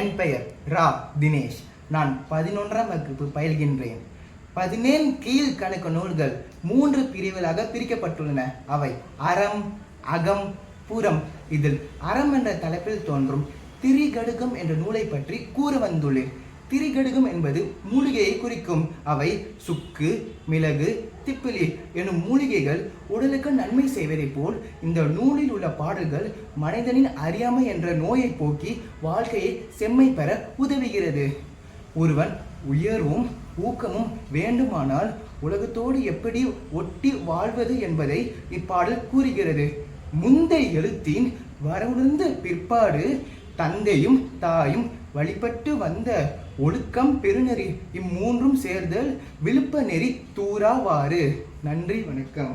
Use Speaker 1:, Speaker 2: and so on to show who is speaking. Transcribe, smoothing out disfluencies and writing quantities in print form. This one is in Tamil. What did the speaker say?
Speaker 1: என் பெயர் ரா தினேஷ். நான் 11ஆம் வகுப்பு பயில்கின்றேன். 17 கீழ்கணக்கு நூல்கள் 3 பிரிவுகளாக பிரிக்கப்பட்டுள்ளன. அவை அறம், அகம், புறம். இதில் அறம் என்ற தலைப்பில் தோன்றும் திரிகடுகம் என்ற நூலை பற்றி கூற வந்துள்ளேன். திரிகடுகம் என்பது மூலிகையை குறிக்கும். அவை சுக்கு, மிளகு, திப்பிலி எனும் மூலிகைகள் உடலுக்கு நன்மை செய்வதை போல் இந்த நூலில் உள்ள பாடல்கள் மனிதனின் அறியாமை என்ற நோயை போக்கி வாழ்க்கையை செம்மை பெற உதவுகிறது. ஒருவன் உயர்வும் ஊக்கமும் வேண்டுமானால் உலகத்தோடு எப்படி ஒட்டி வாழ்வது என்பதை இப்பாடல் கூறுகிறது. முந்தைய எழுத்தின் வரவுணர்ந்த பிற்பாடு தந்தையும் தாயும் வழிபட்டு வந்த ஒழுக்கம் பெருநெறி இம்மூன்றும் சேர்தல் விழுப்ப நெறி தூராவாறு. நன்றி, வணக்கம்.